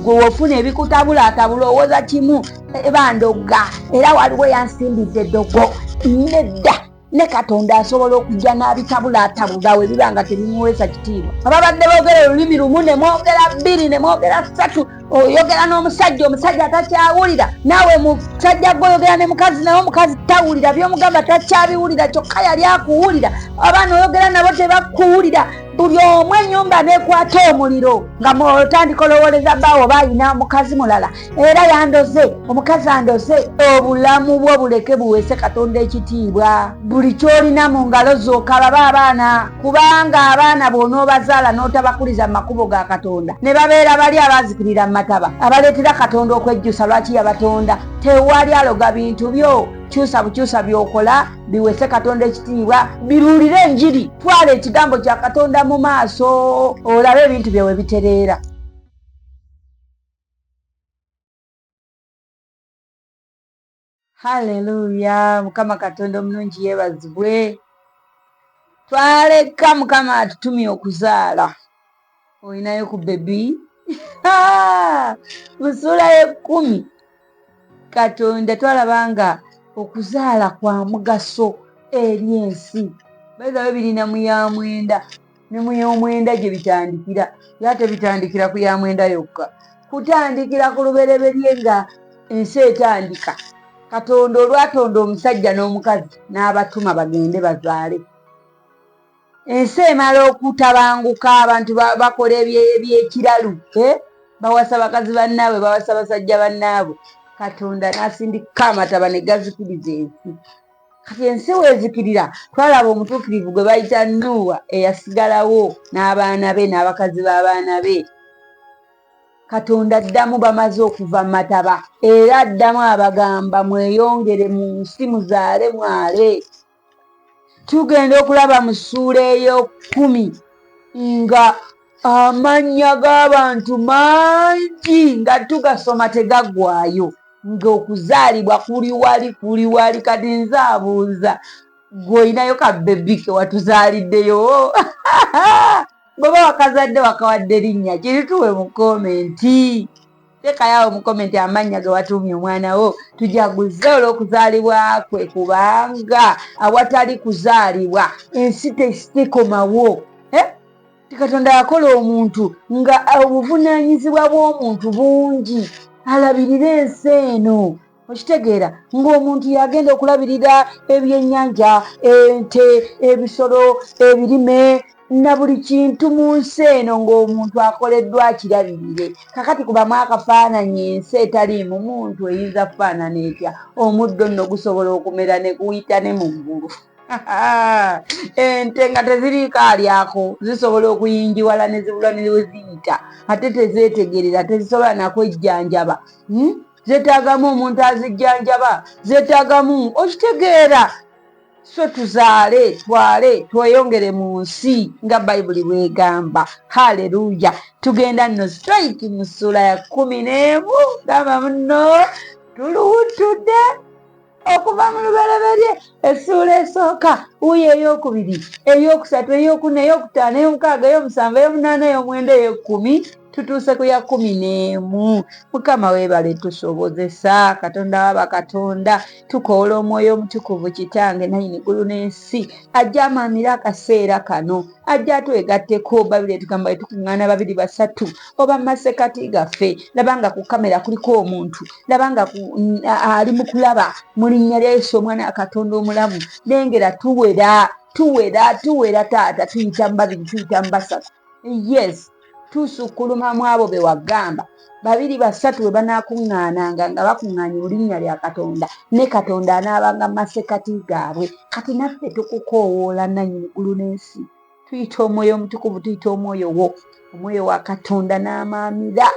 gwe ofuna ebikutabula owoza kimu bandoga era waliwo yansimbidde eddogo nedda ne Katonda asobola okujja n'abitabula we bibanga tebimuweesa kitiibwa. Ababadde boogera olulimi lumu ne mwogera bbiri ne mwogera ssatu, oyogera n'omusajja omusajja atakyawulira, naawe musajja gw'oyogera ne mukazi naye omukazi tawulira, by'omugamba takyabiwulira, kyokka yali akuwulira. Abaana oyogera nabo tebakuwulira, buli omu ennyumba n'ekwata omuliro nga mwotandika olowoleza baawo baayina mukazi mulala era yandoze, omukazi andoze. Obulamu bwo buleke buweese Katonda ekitiibwa. Buli kyolina mu ngalo zo kalaba abaana, kubanga abaana bw'onoobazaala n'otabakuliza mu makubo ga Katonda ne babeera bali abazikirira mu mataba abaleetera Katonda okwejjusa lwaki yabatonda. Tewali aloga bintu byo, kyusa bukyusa by'okola biweese Katonda ekitiibwa, biruulire enjiri, twala ekigambo kya Katonda mu maaso olabe ebintu byewe bitereera. Haleluya! Mukama Katonda omulungi yeebazibwe. Twaleka Mukama atutumye okuzaala. Olinayo ku bebi mu ssuula y'ekkumi Katonda twalabanga okuzaala kwa mugaso eri ensi. Bayizawo birina mu ya mwenda, ne mu y'omwenda gye bitandikira. Era tebitandikira ku ya mwenda yokka, kutandikira ku lubereberye nga ensi etandika. Katonda olwatonda omusajja n'omukazi n'abatuma bagende bazaale. Ensi emala okutabanguka, abantu bakola ebyekiralu, bawasa bakazi bannaabwe, bawasa basajja bannaabwe. Katonda n'asindika amataba ne gazikiriza ensi. Kati ensi weezikirira, twalaba omutuukirivu gwe bayita Nuuwa eyasigalawo n'abaana be n'abakazi b'abaana be. Katonda addamu bamaze okuva mu mataba era addamu abagamba mweyongere mu nsi muzaale mwale. Tugenda okulaba mu ssuula ey'okkumi nga amannya g'abantu mangi nga tugasoma tegaggwaayo, ng'okuzaalibwa kuli wali. Kati nze abuuza, gwe olinayo ka bebi ke watuzaaliddeyo? Bw'oba wakazadde wakawadde linnya kirituwe mu komenti. Tekayawo mu komenti amannya ge watuumye omwana wo tujaguze olw'okuzaalibwa kwe, kubanga awatali kuzaalibwa ensi tekomawo. Katonda yakola omuntu nga obuvunaanyizibwa bw'omuntu bungi, alabirira ensi eno. Okitegeera ng'omuntu yagenda okulabirira ebyennyanja, ente, ebisolo, ebirime na buli kintu mu nsi eno ng'omuntu akoleddwa kirabirire. Kakati kubamu akafaananyi ensi etaliimu muntu eyinza kufaanana etya? Omuddo nno gusobola okumera ne guyita ne mu ggulu. Ente nga teziriiko alyako zisobola okuyingiwala ne zibula ne weziyita, ate tezeetegerera, tezisobola nakwejjanjaba. Zeetaagamu omuntu azijjanjaba, zeetaagamu, okitegeera. So tuzaale, twale, tweyongere mu nsi nga Bayibuli bw'egamba. Haleluya! Tugenda nno straight mu ssuula ya 11. Gamba muno tuluwuttudde okuva mu lubereberye, essuula esooka, wuuyo ey'okubiri, ey'okusatu, ey'okuna, ey'okutaano, ey'omukaaga, ey'omusanvu, ey'omunaana, ey'omwenda, ey'ekkumi, tutuuse ku ya 11. Mukama weebale tusobozesa. Katonda waba Katonda, tukoola Omwoyo Omutukuvu Kitange nannyini ggulu n'ensi ajja amaamira akaseera kano, ajja atwegatteko babiri tugamba tukuŋŋaana babiri basatu oba masekati gaffe. Labanga ku kamera kuliko omuntu, labanga ali mu kulaba mu linnya lya Yesu omwana wa Katonda omulamu. Lengera tuwera taata, tuyita mu babiri, tuyita mu basatu. Yes, tusukkuluma mu abo be wagamba. Babiri basatu bwe banaakuŋŋaananga nga bakuŋŋaanye mu linnya lya Katonda, ne Katonda anaabanga masekati gaabwe. Kati naffe tukukoowoola nannyini ggulu n'ensi, tuyita Omwoyo Omutukuvu, tuyita omwoyo wo, omwoyo wa Katonda n'amaamira.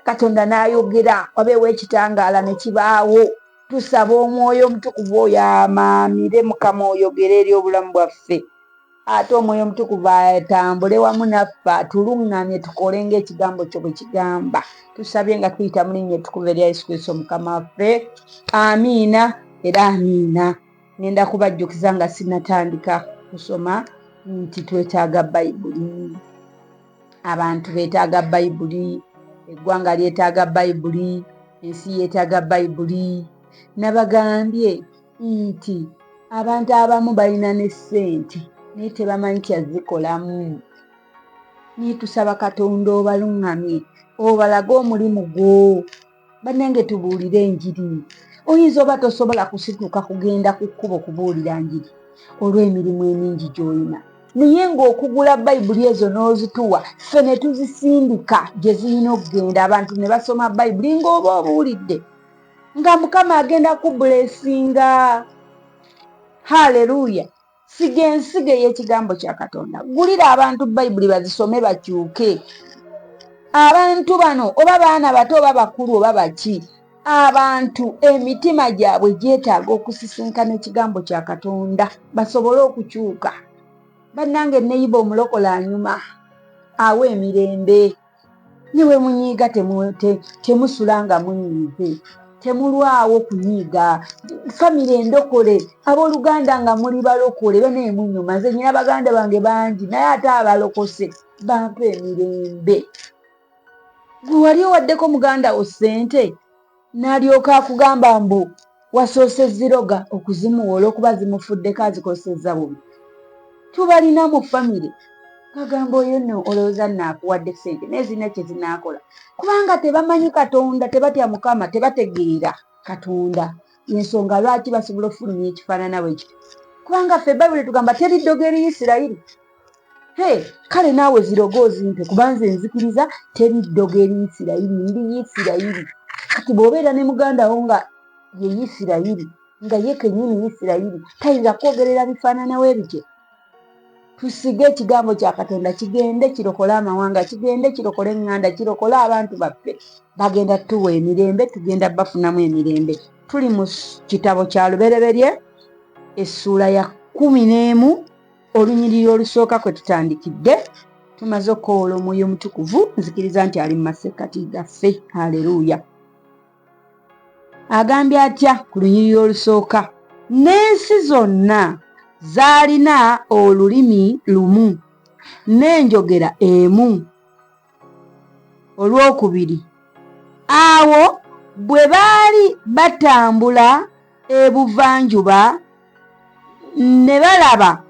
Katonda n'ayogera, wabeewo ekitangaala ne kibaawo. Tusaba Omwoyo Omutukuvu oyo amaamire, Mukama oyogere eri obulamu bwaffe. Ate Omwoyo Omutukuvu atambule wamu naffe, atuluŋŋamye tukole ng'ekigambo kyo bwe kigamba. Tusabye nga tuyita mu linnya ettukuvu erya Yesu Kristo Mukama waffe. Amiina era amiina. Ngenda kubajjukiza nga sinnatandika kusoma nti twetaaga Bayibuli. abantu beetaaga bayibuli, eggwanga lyetaaga bayibuli, ensi yeetaaga bayibuli. Nabagambye nti abantu abamu balina ne ssente naye tebamanyi kyazikolamu. Naye tusaba Katonda obaluŋŋamye, obalage omulimu gwo. Bannange tubuulire enjiri. Oyinza oba tosobola kusituka kugenda ku kkubo kubuulira njiri olw'emirimu emingi gy'olina, naye ng'okugula bayibuli ezo n'ozituwa ffe ne tuzisindika gye zirina okugenda, abantu ne basoma bayibuli ng'oba obuulidde nga Mukama agenda kubulesinga. Haleluya! Siga ensigo ey'ekigambo kya Katonda, gulira abantu bayibuli bazisome bakyuke. Abantu bano oba baana bato oba bakulu oba baki, abantu emitima gyabwe gyetaaga okusisinkana ekigambo kya Katonda basobole okukyuka. Bannange neyiba omulokole anyuma awa emirembe. Niwe munyiiga temusula nga munyiize, temulwawo kunyiiga. Famire endokole, abooluganda nga muli balokole banaye munyuma. Nze nyina baganda bange bangi naye ate abalokose bampa emirembe. Gwe wali owaddeko muganda wo ssente n'alyoka akugamba mbu wasoose ziroga okuzimuwa olw'okuba zimufuddeko azikozesezza bubi. Tubalina mu famire agamba oyo nno olowooza naakuwadde ssente naye zirina kye zinaakola, kubanga tebamanyi Katonda, tebatya Mukama, tebategeera Katonda. Ensonga lwaki basobola okufulumya ekifaanana bwe kityo, kubanga ffe Bayibuli tugamba teri ddogo eri Isirayiri. Kale naawe ziroga ozimpe kuba nze nzikiriza teri ddogo eri Isirayiri, ndi Isirayiri. Kati bw'obeera ne muganda wo nga ye Isirayiri, nga ye kennyini Isirayiri, tayinza kwogerera bifaananawo ebityo. Tusige ekigambo kya Katonda kigende kirokole amawanga, kigende kirokole eŋŋanda, kirokole abantu baffe. Bagenda tuwa emirembe, tugenda bafunamu emirembe. Tuli mu kitabo kya Lubereberye essuula ya 11 olunyiriri olusooka kwe tutandikidde. Tumaze okukoola Omwoyo Omutukuvu, nzikiriza nti ali mu masekkati gaffe. Haleluya! Agambye atya ku lunyiriri olusooka? N'ensi zonna zaalina olulimi lumu n'enjogera emu. Olwokubiri, awo bwe baali batambula ebuvanjuba ne balaba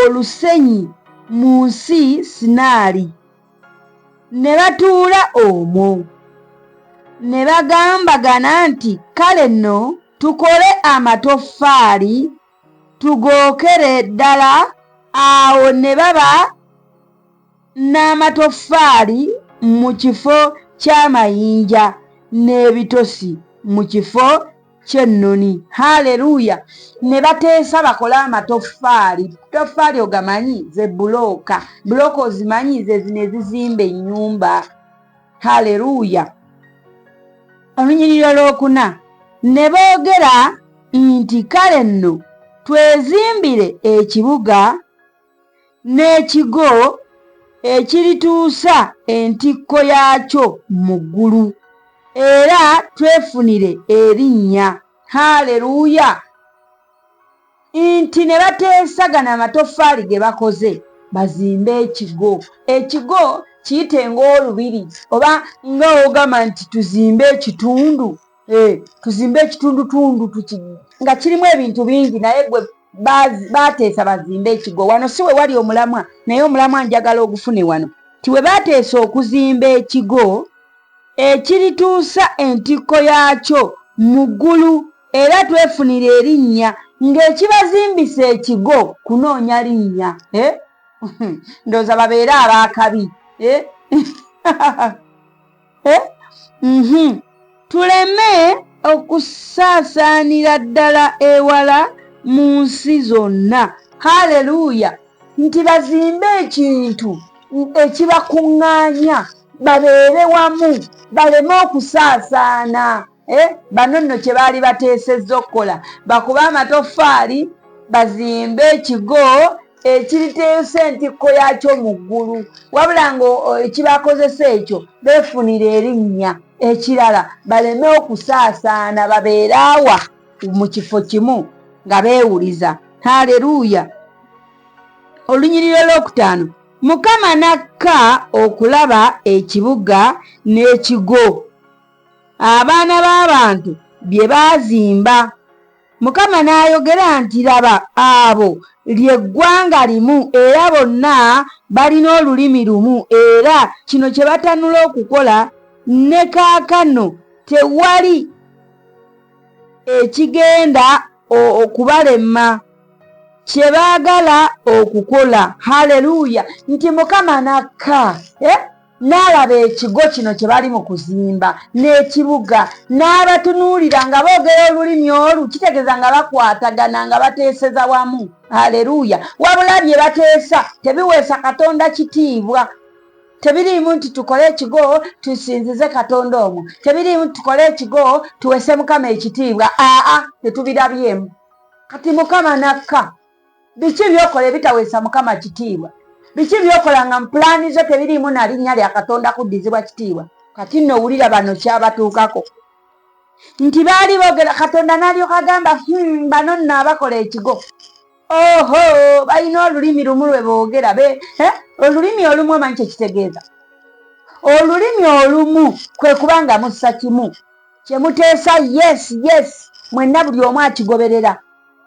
olusenyi mu nsi Sinaali, ne batuula omwo. Ne bagambagana nti kale nno tukole amatoffaali tugookere ddala. Awo ne baba n'amatoffaali mu kifo ky'amayinja n'ebitosi mu kifo ky'ennoni. Haleluya! Ne bateesa bakole amatoffaali. Toffaali ogamanyi? Ze bulooka. Bulooka ozimanyi? Ze zino ezizimba ennyumba. Haleluya! Olunyiriri olwokuna, ne boogera nti kale nno twezimbire ekibuga n'ekigo ekirituusa entikko yaakyo mu ggulu, era twefunire erinnya. Haleluya! Nti ne bateesagana amatoffaali ge bakoze bazimbe ekigo. Ekigo kiyite ng'olubiri oba nga ogamba nti tuzimbe ekitundu. Tuzimbe ekitundutundu nga kirimu ebintu bingi, naye gwe baateesa bazimbe ekigo. Wano si we wali omulamwa, naye omulamwa njagala ogufune wano. Ti we baateesa okuzimba ekigo ekirituusa entikko yaakyo mu ggulu, era twefunire erinnya. Ng'ekibazimbisa ekigo kunoonya linnya. Ndowooza babeere abaakabi. Tuleme okusaasaanira ddala ewala mu nsi zonna. Haleluya! Nti bazimbe ekintu ekibakuŋŋaanya, babeere wamu, baleme okusaasaana. Bano nno kye baali bateesezza okukola, bakube amatoffaali bazimbe ekigo ekiriteesa entikko yaakyo mu ggulu, wabula nga ekibakozesa ekyo beefunira erinnya. Ekirala baleme okusaasaana, babeere awa mu kifo kimu nga beewuliza. Haleluya! Olunyiriri olwokutaano, Mukama nakka okulaba ekibuga n'ekigo abaana b'abantu bye baazimba. Mukama n'ayogera nti laba abo ly'eggwanga limu era bonna balina olulimi lumu era kino kye batanula okukola ne kaakano tewali ekigenda okubalema kye baagala okukola. Haleluya! Nti Mukama nakka n'alaba ekigo kino kye bali mu kuzimba n'ekibuga n'abatunuulira nga boogera olulimi olu, kitegeeza nga bakwatagana nga bateeseza wamu. Haleluya! Wabula bye bateesa tebiweesa Katonda kitiibwa. Tebiriimu nti tukole ekigo tusinzize Katonda omwo, tebiriimu nti tukole ekigo tuwese Mukama ekitiibwa. Tetubirabyemu. Kati Mukama nakka. Biki byokola ebitaweesa Mukama kitiibwa? Biki byokola nga mpulaani zo tebiriimu na linnya lya Katonda kuddizibwa kitiibwa? Kati nno owulira bano kyabatuukako. Nti baali boogera Katonda n'alyoka agamba bano nno abakola ekigo. Oho, balina olulimi lumu lwe boogera. Olulimi olumu omanyi kye kitegeeza? Olulimi olumu kwe kubanga mussa kimu. Kye muteesa yes, mwenna buli omu akigoberera.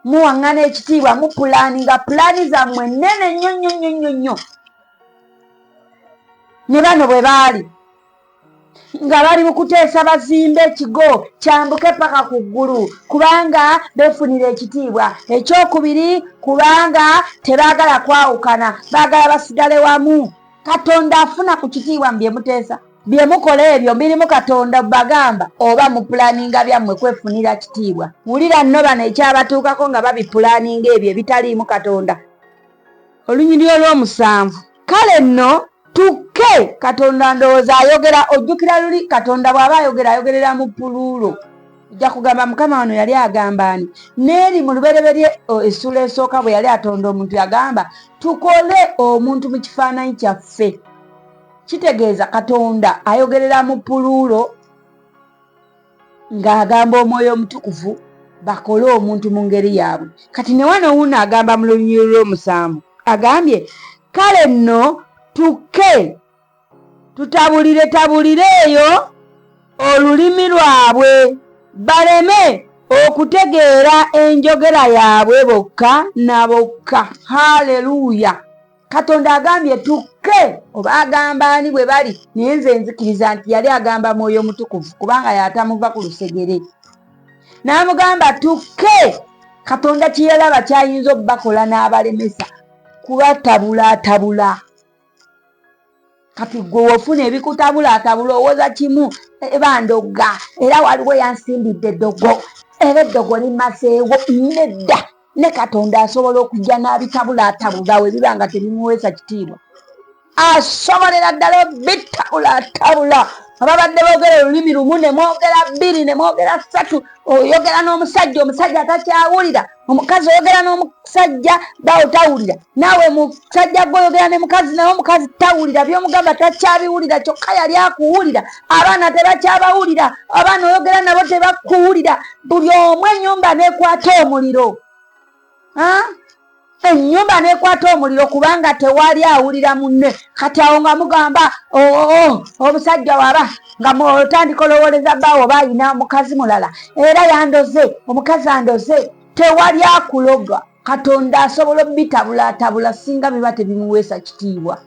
Muwaŋŋana ekitiibwa mupulaani nga pulaani zammwe nnene nnyo. Ne bano bwe baali nga bali mu kuteesa bazimbe ekigo kyambuke paka ku ggulu kubanga beefunira ekitiibwa. Ekyokubiri, kubanga tebaagala kwawukana, baagala basigale wamu. Katonda afuna ku kitiibwa mu bye muteesa. Bye mukola ebyo birimu Katonda bagamba oba mupulaaninga byammwe kwefunira kitiibwa? Wulira nno bano ekyabatuukako nga babipulaaninga ebyo ebitaliimu Katonda. Olunyiriri olw'omusanvu. Kale nno tukke. Katonda ndowooza ayogera, ojjukira luli Katonda bw'aba ayogerera mu puluulo. Ojja kugamba Mukama wano yali agamba ani? Neeri mu lubereberye essula esooka bwe yali atonda omuntu yagamba tukole omuntu mu kifaananyi kyaffe. Kitegeeza Katonda ayogerera mu puluulo ng'agamba Omwoyo Omutukuvu bakole omuntu mu ngeri yaabwe. Kati ne wano wuuno agamba mu lunyiriri lw'omusanvu, agambye kale nno tukke tutabulire eyo olulimi lwabwe baleme okutegeera enjogera yaabwe bokka na bokka. Haleluya! Katonda agambye tukke. Oba agamba ani bwe bali? Naye nze nzikiriza nti yali agamba Mwoyo Mutukuvu kubanga yatamuva ku lusegere. N'amugamba tukke. Katonda kye yalaba kyayinza okubakola n'abalemesa kubatabula. Kati gwe wofuna ebikutabula owoza kimu bandogga era waliwo yansimbidde eddogo era eddogo limaseewo. Nedda, ne Katonda asobola okujja n'abitabula we biba nga tebimuweesa kitiibwa. Asobolera ddala bitabula. Ababadde boogera olulimi lumu ne mwogera bbiri ne mwogera ssatu, oyogera n'omusajja omusajja atakyawulira, omukazi oyogera n'omusajja bawo tawulira, naawe musajja gw'oyogera ne mukazi naye omukazi tawulira, by'omugamba takyabiwulira kyokka yali akuwulira. Abaana tebakyabawulira, abaana oyogera nabo tebakuwulira. Buli omu ennyumba n'ekwata omuliro. Ennyumba n'ekwata omuliro kubanga tewali awulira munne. Kati awo nga mugamba omusajja waba nga mutandika olowooleza bbaawo oba ayina mukazi mulala era yandoze, omukazi andoze, tewali akuloga. Katonda asobola obitabula singa biba tebimuweesa kitiibwa.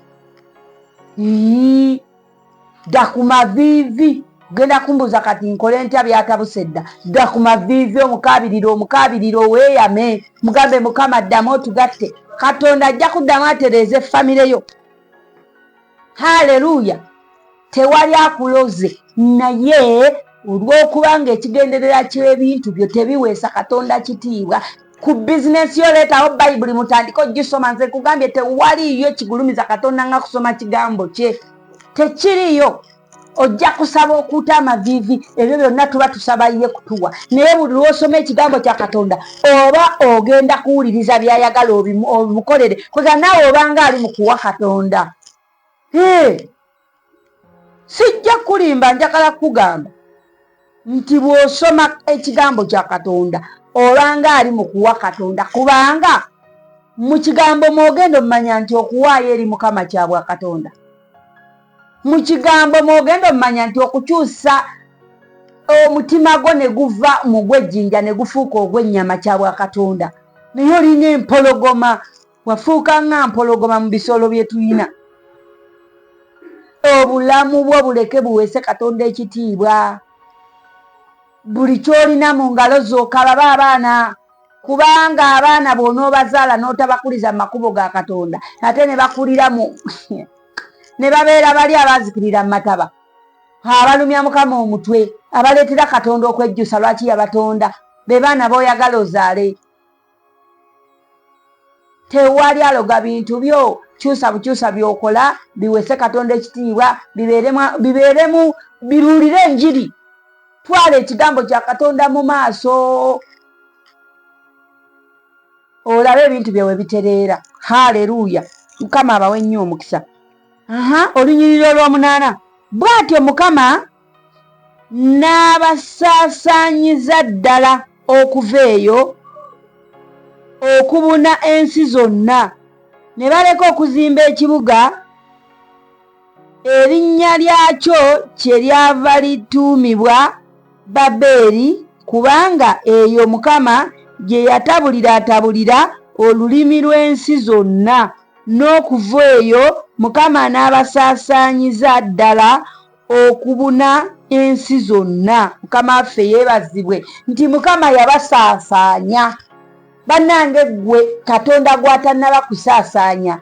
Dda ku maviivi. Genda kumbuuza kati nkole ntya byatabuse dda. Dda ku maviivi omukaabirire weeyame mugambe Mukama ddamu otugatte. Katonda ajja kuddamu atereeze famire yo. Haleluya! Tewali akuloze, naye olw'okubanga ekigenderera ky'ebintu byo tebiweesa Katonda kitiibwa. Ku bizinesi yo leetawo Bayibuli mutandika ogisoma. Nze kugambye tewaliiyo kigulumiza Katonda nga kusoma kigambo kye. Tekiriyo. Ojja kusaba okuuta amaviivi, ebyo byonna tuba tusaba ye kutuwa. Naye buli lw'osoma ekigambo kya Katonda oba ogenda kuwuliriza by'ayagala obimukolere kuza naawe obanga ali mu kuwa Katonda. Sijja kulimba, njagala kugamba nti bw'osoma ekigambo kya Katonda obanga ali mu kuwa Katonda kubanga mu kigambo mwogenda omumanya nti okuwaayo eri Mukama kya bwa Katonda. Mu kigambo mwogenda omumanya nti okukyusa omutima gwo ne guva mu gw'ejjinja ne gufuuka ogw'ennyama kya bwa Katonda. Naye olina empologoma, wafuuka nga mpologoma mu bisolo bye tulina. Obulamu bwo buleke buweese Katonda ekitiibwa. Buli kyolina mu ngalo zo kalaba abaana, kubanga abaana bw'onoobazaala n'otabakuliza mu makubo ga Katonda ate ne bakulira mu ne babeera bali abaazikirira mu mataba, abalumya Mukama omutwe, abaleetera Katonda okwejjusa lwaki yabatonda, be baana b'oyagala ozaale. Tewali aloga bintu byo, kyusa bukyusa by'okola biweese Katonda ekitiibwa, bibeeremu biruulire enjiri. Twala ekigambo kya Katonda mu maaso olabe ebintu byawe bitereera. Haleluya, Mukama abawe nnyo omukisa. Olunyiriro olw'omunaana. Bw'atyo Mukama n'abasaasaanyiza ddala okuva eyo okubuna ensi zonna, ne baleka okuzimba ekibuga, erinnya lyakyo kyeryava lituumibwa Baberi, kubanga eyo Mukama gye yatabulira olulimi lw'ensi zonna. N'okuva eyo Mukama n'abasaasaanyiza ddala okubuna ensi zonna. Mukama waffe yeebazibwe nti Mukama yabasaasaanya. Bannange ggwe Katonda gw'atannaba kusaasaanya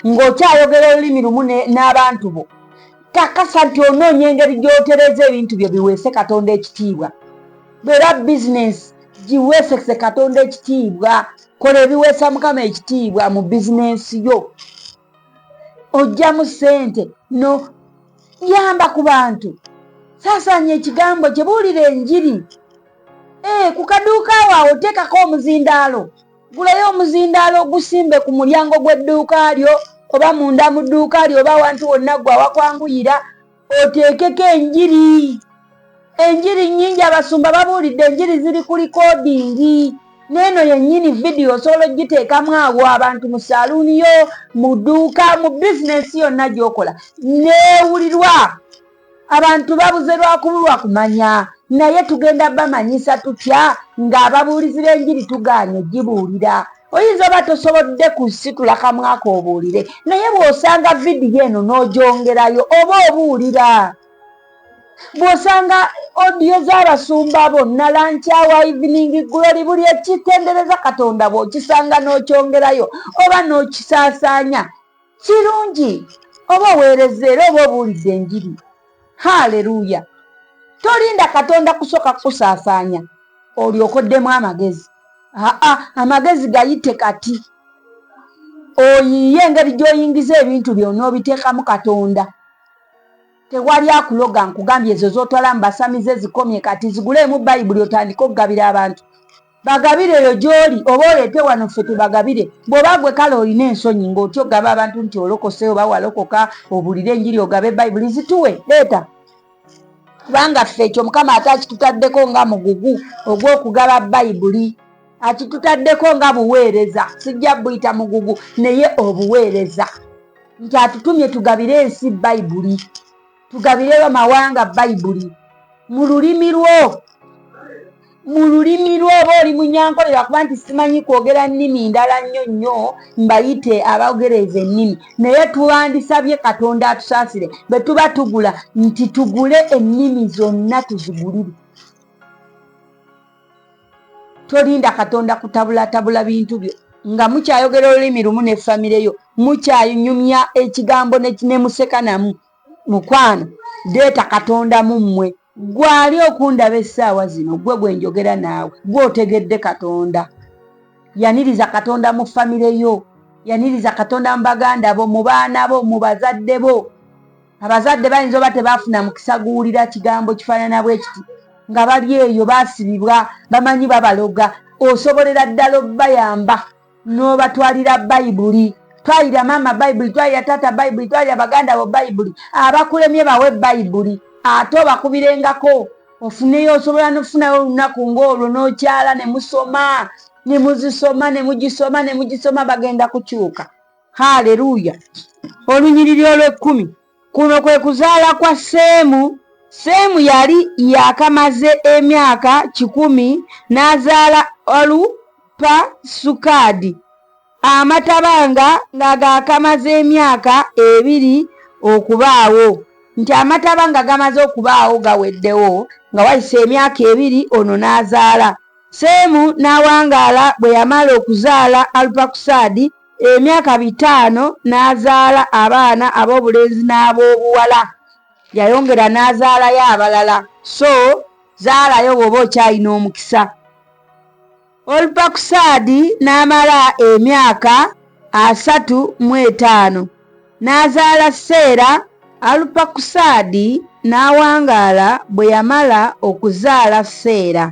ng'okyayogera olulimi lumu n'abantu bo, kakasa nti onoonya engeri gy'otereza ebintu byo biweese Katonda ekitiibwa. Bwera bizinensi giweesese Katonda ekitiibwa. Kola ebiweesa Mukama ekitiibwa mu bizinensi yo. Ojjamu ssente, no yamba ku bantu. Saasaanya ekigambo kye, buulira enjiri. Ku kaduuka waawe oteekako omuzindaalo. Gulayo omuzindaalo ogusimbe ku mulyango gw'edduuka lyo, oba munda mu dduuka lyo, oba wantu wonna gwe awakwanguyira, oteekeko enjiri. Enjiri nnyingi, abasumba babuulidde enjiri ziri ku likodingi. Neeno yennyini vidiyo osobola ogiteekamu awo, abantu mu saaluuni yo, mu dduuka, mu bizinensi yonna gy'okola, neewulirwa. Abantu babuze lwakubulwa kumanya, naye tugenda bamanyisa tutya ng'ababuulizi b'enjiri tugaanye gibuulira. Oyinza oba tosobodde kusitula kamwaka obuulire, naye bw'osanga vidiyo eno n'ogyongerayo oba obuulira. Bw'osanga odiyo z'abasumba bonna lancawa evening glory, buli ekitendereza Katonda bw'okisanga n'okyongerayo oba n'okisaasaanya, kirungi. Oba oweereza era oba obuulidde enjiri. Haleluya. Tolinda Katonda kusooka kusaasaanya olyoka oddemu amagezi. Amagezi gayite kati. Oyiye engeri gy'oyingiza ebintu byonna obiteekamu Katonda. Tewali akuloga nkugambye ezo z'otwala mu basamize zikomye, kati ziguleemu Bayibuli otandike okugabira abantu. Bagabire eyo gy'oli, oba oleete wano ffe tubagabire. Bw'oba gwe kale olina ensonyi ng'otyo ogaba abantu nti olokose oba walokoka, obuulire enjiri ogabe Bayibuli, zituwe leeta. Kubanga ffe ekyo Mukama ate akitutaddeko nga mugugu ogw'okugaba Bayibuli. Akitutaddeko nga buweereza, sijja buyita mugugu naye obuweereza. Nti atutumye tugabire ensi Bayibuli, tugabire amawanga Bayibuli mu lulimi lwo. Mu lulimi lwo oba oli munyankolera, kuba nti simanyi kwogera nnimi ndala nnyo nnyo, mbayite abagereza ennimi. Naye tuwandisabye Katonda atusaasire bwe tuba tugula nti tugule ennimi zonna tuzigulire. Tolinda Katonda kutabulatabula bintu byo nga mukyayogera olulimi lumu ne famire yo, mukyanyumya ekigambo ne museka namu. Mukwano, leeta Katonda mu mmwe. Gwali okundaba essaawa zino, gwe gwe njogera naawe, gwe otegedde Katonda. Yaniriza Katonda mu famire yo, yaniriza Katonda mu baganda bo, mu baana bo, mu bazadde bo. Abazadde bayinza oba tebaafuna mukisa guwulira kigambo kifaanana bwe kiti, nga bali eyo baasibibwa, bamanyi babaloga. Osobolera ddala obbayamba n'obatwalira Bayibuli. Twalira maama Bayibuli, twalira taata Bayibuli, twalira baganda bo Bayibuli. Abakulemye bawe Bayibuli, ate obakubirengako ofuneyo. Osobola n'ofunayo olunaku ng'olwo n'okyala ne musoma ne mugisoma bagenda kukyuka. Haleluya. Olunyiriri olw'10 kuno kwe kuzaala kwa Seemu. Seemu yali yakamaze emyaka 100 n'azaala Olupasukadi. Amatabanga nga gaakamaze emyaka 2 okubaawo. Nti amatabanga gamaze okubaawo gaweddewo nga wayise emyaka 2 ono n'azaala. Seemu n'awangaala bwe yamala okuzaala Alupakusadi emyaka 5 n'azaala abaana ab'obulenzi n'ab'obuwala. Yayongera n'azaalayo abalala. So zaalayo bw'oba okyalina omukisa. Olupakusadi n'amala emyaka 35 n'azaala Seera. Alupakusadi n'awangaala bwe yamala okuzaala Seera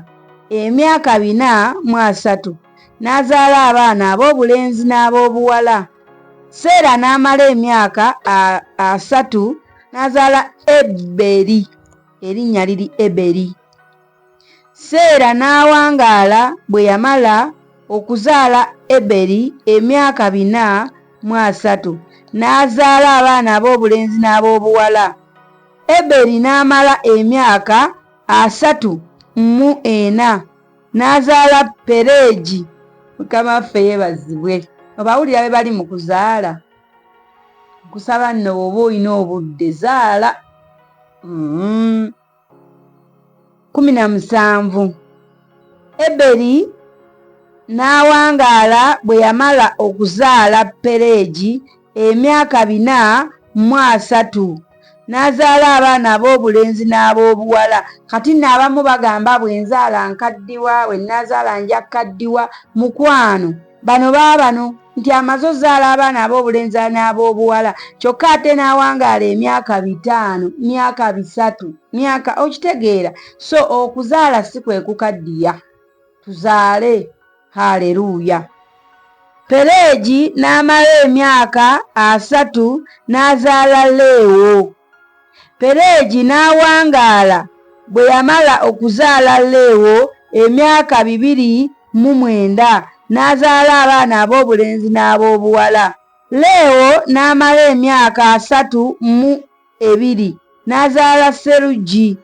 emyaka 43 n'azaala abaana ab'obulenzi n'ab'obuwala. Seera n'amala emyaka 30 n'azaala Eberi. Erinnya liri Eberi. Seera n'awangaala bwe yamala okuzaala Eberi emyaka 43 n'azaala abaana ab'obulenzi n'ab'obuwala. Eberi n'amala emyaka 34 n'azaala Pereegi. Mukama waffe yeebazibwe. Obawulira be bali mu kuzaala. Nkusaba nno bw'oba olina obudde zaala. 17 Eberi n'awangaala bwe yamala okuzaala Pereegi emyaka 43 n'azaala abaana ab'obulenzi n'ab'obuwala. Kati nno abamu bagamba bwenzaala nkaddiwa, bwennazaala nja kaddiwa. Mukwano bano baabano nti amaze ozaala abaana ab'obulenzi n'ab'obuwala kyokka ate n'awangaala emyaka 5 myaka 3 myaka okitegeera. So okuzaala si kwe kukaddiya, tuzaale. Haleluya. Pereegi n'amala emyaka 3 n'azaala Leewo. Pereegi n'awangaala bwe yamala okuzaala Leewo emyaka 29 n'azaala abaana ab'obulenzi n'ab'obuwala. Leewo n'amala emyaka 32 n'azaala Serugi.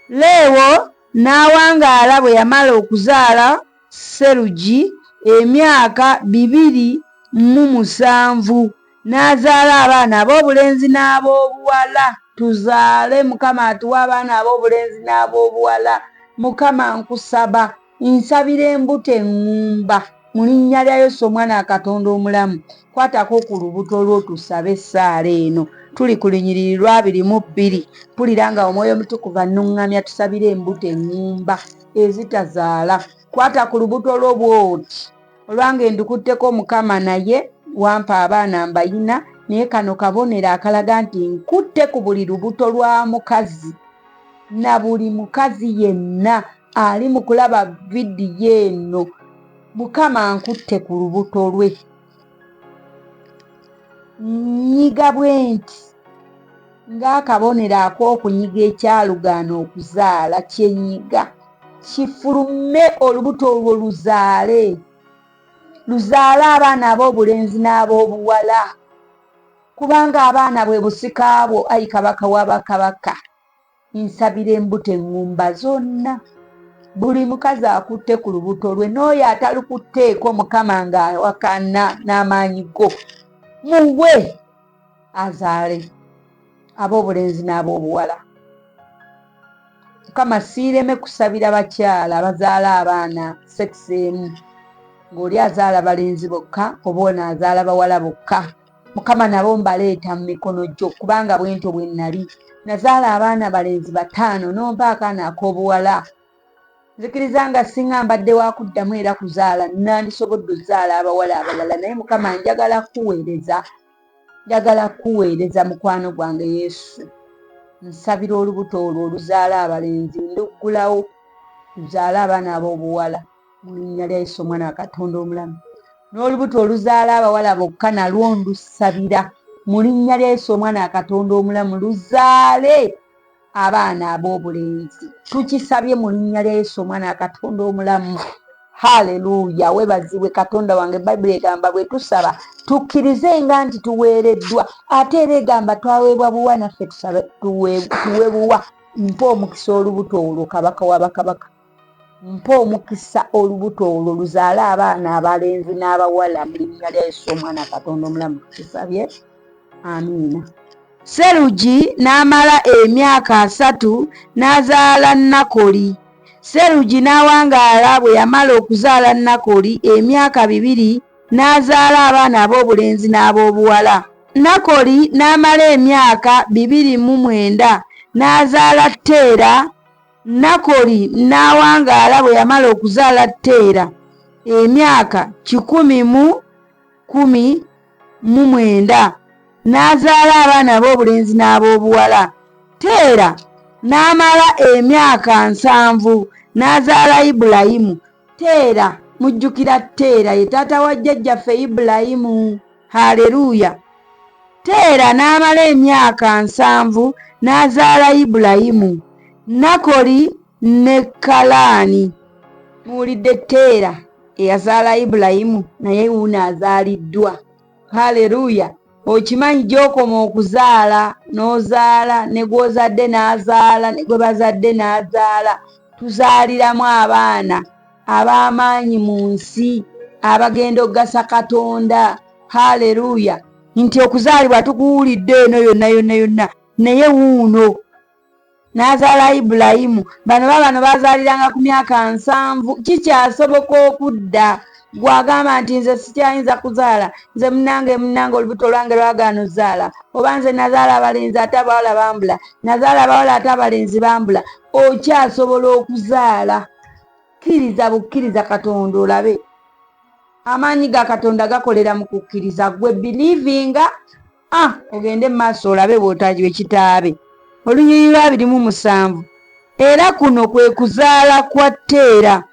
Leewo n'awangaala bwe yamala okuzaala Serugi emyaka 27 n'azaala abaana ab'obulenzi n'ab'obuwala. Tuzaale. Mukama atuwa abaana ab'obulenzi n'ab'obuwala. Mukama nkusaba, nsabira embuto eŋŋumba mu linnya lya Yesu omwana wa Katonda omulamu. Kwatako ku lubuto lwo tusabe essaala eno. Tuli ku lunyiriri lwa 22. Mpulira nga Omwoyo Omutukuvu annuŋŋamya tusabire embuto eŋŋumba ezitazaala. Kwata ku lubuto lwo bw'oti. Olwange ndukutteko Mukama naye wampa abaana mbayina, naye kano kabonero akalaga nti nkutte ku buli lubuto lwa mukazi na buli mukazi yenna ali mu kulaba vidiyo eno. Mukama nkutte ku lubuto lwe. Nnyiga bwe nti ng'akabonero ak'okunyiga ekyalugaana okuzaala kyenyiga. Kifulume olubuto olwo luzaale. Luzaale abaana ab'obulenzi n'ab'obuwala. Kubanga abaana bwe busikaabwo, ayi kabaka w'abakabaka. Nsabira embuto eŋŋumba zonna. Buli mukazi akutte ku lubuto lwe n'oyo atalukutteeko Mukama ng'awakana n'amaanyi go. Muwe azaale ab'obulenzi n'ab'obuwala. Mukama siireme kusabira bakyala bazaala abaana sekisi emu, ng'oli azaala balenzi bokka oba ono azaala bawala bokka. Mukama nabo mbaleeta mu mikono gyo, kubanga bwentyo bwe nnali. Nazaala abaana balenzi 5 n'ompa akaana ak'obuwala. Nzikiriza nga singa mbadde wa kuddamu era kuzaala nandisobodde ozaala abawala abalala, naye Mukama njagala kuweereza mukwano gwange Yesu. Nsabira olubuto olwo oluzaala abalenzi nduggulawo, luzaala abaana ab'obuwala mu linnya lya Yesu omwana wa Katonda omulamu. N'olubuto oluzaala abawala bokka nalwo ndusabira mu linnya lya Yesu omwana wa Katonda omulamu, luzaale abaana ab'obulenzi. Tukisabye mu linnya lya Yesu omwana wa Katonda omulamu. Haleluya, webaziwe Katonda wange. Bayibuli egamba bwe tusaba tukkirizenga nti tuweereddwa, ate era egamba twaweebwa buwa naffe tusabe tuwe buwa. Mpa omukisa olubuto olwo kabaka wa bakabaka, mpa omukisa olubuto olwo luzaale abaana abalenzi n'abawala mu linnya lya Yesu omwana Katonda omulamu tukisabye, amiina. Serugi n'amala emyaka 3 n'azaala Nakoli. Serugi n'awangaala, bwe yamala okuzaala Nakoli emyaka 2 n'azaala abaana ab'obulenzi n'ab'obuwala. Nakoli n'amala emyaka 29 n'azaala Teera. Nakoli n'awangaala, bwe yamala okuzaala Teera emyaka 119 n'azaala abaana ab'obulenzi n'ab'obuwala. Teera n'amala emyaka 7 n'azaala Ibulayimu. Teera, mujjukira Teera ye taata wa jjajjaffe Ibulayimu. Haleluya. Teera n'amala emyaka 7 n'azaala Ibulayimu. Nakoli ne Kalaani. Muwulidde Teera eyazaala Ibulayimu naye wuuno azaaliddwa. Haleluya. Okimanyi gy'okoma okuzaala n'ozaala, ne gw'ozadde n'azaala, ne gwe bazadde n'azaala. Tuzaaliramu abaana ab'amaanyi mu nsi abagenda okugasa Katonda. Haleluya. Nti okuzaalibwa tukuwulidde eno yonna, naye wuuno n'azaala Ibulayimu. Bano bazaaliranga ku myaka 7. Kikyasoboka okudda gwagamba nti nze sikyayinza kuzaala, nze munange olubuto lwange lwagaana ozaala, oba nze nazaala abalenzi ate abawala bambula, nazaala abawala ate abalenzi bambula. Okyasobola okuzaala. Kkiriza bukkiriza Katonda olabe. Amaanyi ga Katonda gakolera mu kukkiriza. Gwe believinga, ogende mu maaso olabe bw'otagiwe kitaabe. Olunyiriri lwa 27. Era kuno kwe kuzaala kwa Teera.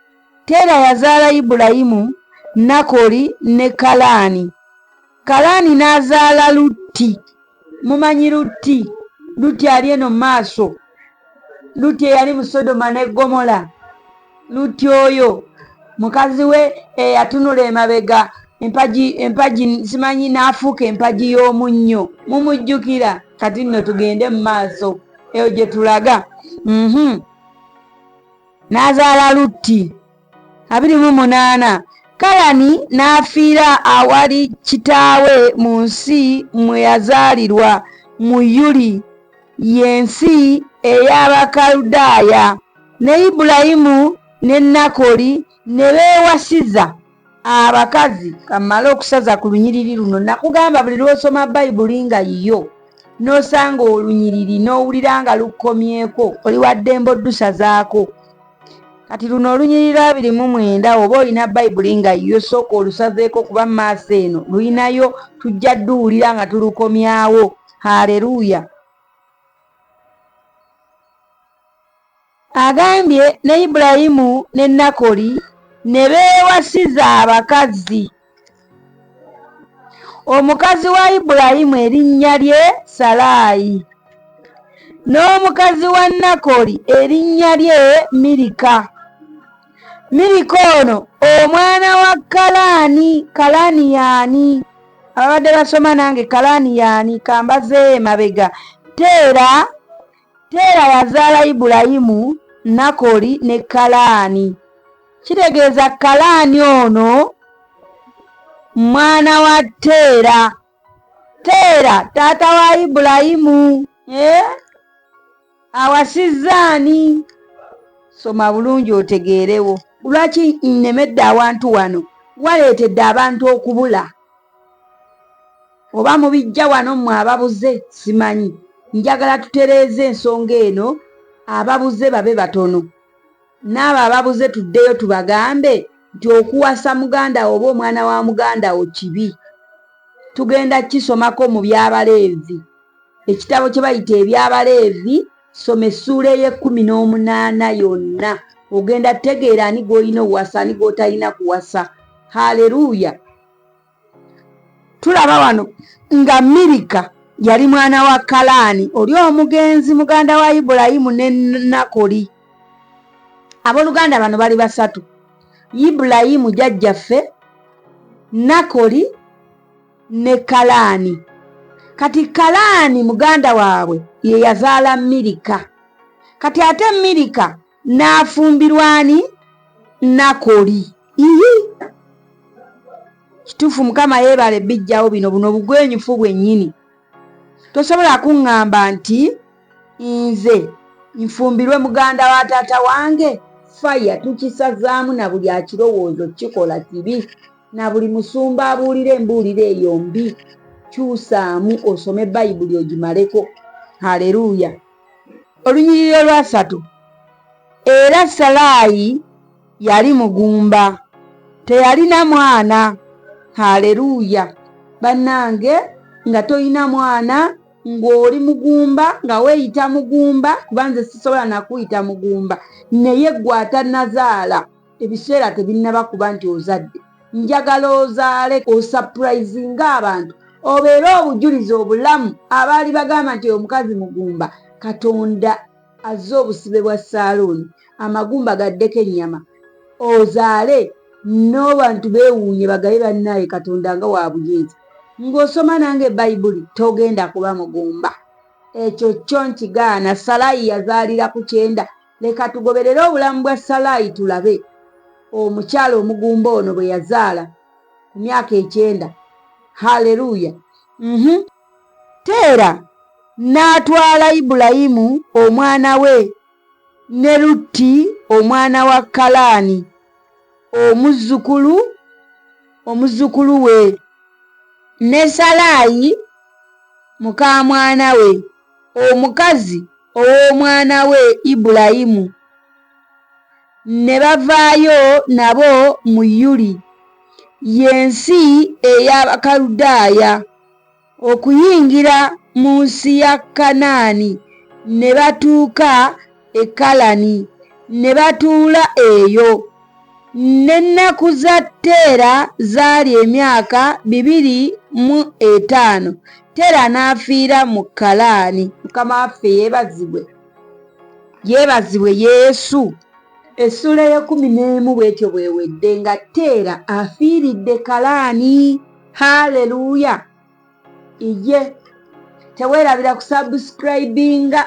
Teera yazaala Ibulayimu, Nakoli ne Kalaani. Kalaani n'azaala Lutti. Mumanyi Lutti? Lutti ali eno mu maaso. Lutti eyali mu Sodoma ne Gomora. Lutti oyo mukazi we eyatunula emabega empagi simanyi n'afuuka empagi y'omunnyo. Mumujjukira? Kati nno tugende mu maaso eyo gye tulaga. N'azaala Lutti. 28. Kalaani n'afiira awali kitaawe mu nsi mwe yazaalirwa mu Yuli, y'ensi ey'Abakaludaaya. Ne Ibulayimu ne Nakoli ne beewasiza abakazi. Kamala okusaza ku lunyiriri luno. Nakugamba buli lw'osoma Bayibuli nga yo n'osanga olunyiriri n'owulira nga lukomyeko, oli wadde mboddusa zaako. Kati luno olunyiriri lwa 29 oba olina Bayibuli nga yo sooka olusazeeko kuba mu maaso eno lulinayo, tujja dduwulira nga tulukomyawo. Haleluya. Agambye ne Ibulayimu ne Nakoli ne beewasiza abakazi. Omukazi wa Ibulayimu erinnya lye Salaayi, n'omukazi wa Nakoli erinnya lye Mirika. Mirika ono omwana wa Kalaani. Kalaani yaani? Ababadde basoma nange Kalaani yaani? Kambaze emabega. Teera yazaala Ibulayimu, Nakoli ne Kalaani. Kitegeeza Kalaani ono mwana wa Teera. Teera taata wa Ibulayimu. Awasizzaani? Soma bulungi otegeerewo. Lwaki nnemedde awantu wano? Waleetedde abantu okubula. Oba mubijja wano mmwe ababuze simanyi. Njagala tutereeze ensonga eno, ababuze babe batono. N'abo ababuze tuddeyo tubagambe nti okuwasa muganda oba omwana wa muganda wo kibi. Tugenda kisomako mu by'Abaleevi. Ekitabo kye bayita eby'Abaleevi, soma essuula ey'e18 yonna. Ogenda tegeera ani gw'olina okuwasa ani gw'otalina kuwasa. Haleluya. Tulaba wano nga Mirika yali mwana wa Kalaani, oli omugenzi muganda wa Ibulayimu ne Nakoli. Abooluganda bano bali basatu. Ibulayimu jjajjaffe, Nakoli ne Kalaani. Kati Kalaani muganda waabwe ye yazaala Mirika. Kati ate Mirika n'afumbirwa ani? Nakoli. Kituufu Mukama yeebale bijjawo bino buno bugwenyufu bwennyini. Tosobola kuŋŋamba nti nze nfumbirwe muganda wa taata wange. Faya tukisazaamu na buli akirowoozo kikola kibi, na buli musumba abuulira embuulira eyo mbi. Kyusaamu osome Bayibuli ogimaleko. Haleluya. Olunyiriri olwasatu. Era Salaayi yali mugumba, teyalina mwana. Haleluya. Bannange, nga toyina mwana, ng'oli mugumba, nga weeyita mugumba, kuba nze sisobola nakuyita mugumba, naye ggwe atannazaala, ebiseera tebinnaba kuba nti ozadde. Njagala ozaale osapurayizinga abantu, obeere obujulizi obulamu abaali bagamba nti omukazi mugumba. Katonda azze obusibe bwa Saaloni, amagumba gaddeko ennyama, ozaale n'abantu beewuunye bagabe bannaye Katonda nga wa bujeezi. Ng'osoma nange Bayibuli togenda kuba mugumba. Ekyo kyo nkigaana. Salaayi yazaalira ku 9. Leka tugoberere obulamu bwa Salaayi tulabe omukyala omugumba ono bwe yazaala ku myaka 9. Haleluya. Teera n'atwala Ibulayimu omwana we ne Lutti omwana wa Kalaani omuzzukulu we, ne Salaayi muka mwana we, omukazi ow'omwana we Ibulayimu. Ne bavaayo nabo mu Yuli, y'ensi ey'Abakaludaaya, okuyingira mu nsi ya Kanaani. Ne batuuka e Kalani, ne batuula eyo. N'ennaku za Teera zaali emyaka 205. Teera n'afiira mu Kalaani. Mukama waffe yeebazibwe Yesu. Essula ey'e11 bw'etyo bwewedde nga Teera afiiridde Kalaani. Haleluya. Ije teweerabira kusubscribinga.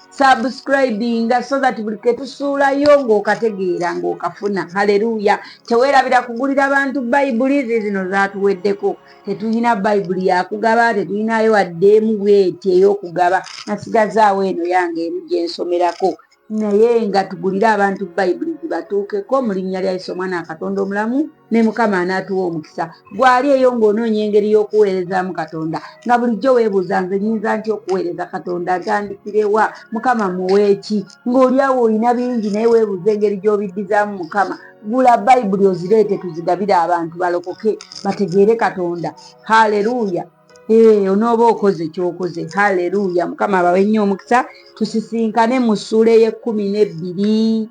Subscribinga so that buli ketusuulayo ng'okategeera ng'okafuna. Haleluya. Teweerabira kugulira abantu Bayibuli zino zaatuweddeko. Tetulina Bayibuli yakugaba, tetulinayo waddeemu bweti ey'okugaba. Nasigazaawo eno yange emu gye nsomerako. Naye nga tugulira abantu Bayibuli zibatuukeko mu linnya lya Yesu Omwana wa Katonda omulamu, ne Mukama anaatuwa omukisa. Gwali eyo ng'onoonya engeri y'okuweerezaamu Katonda, nga bulijjo weebuuza nze nnyinza ntya okuweereza Katonda, ntandikirewa, Mukama muweeki? Ng'oli awo olina bingi naye weebuuza engeri gy'obiddizaamu Mukama. Gula Bayibuli ozireete tuzigabire abantu balokoke bategeere Katonda. Haleluya. Onooba okoze ky'okoze. Haleluya. Mukama abawe nnyo omukisa. Tusisinkane mu ssuula ey'e12.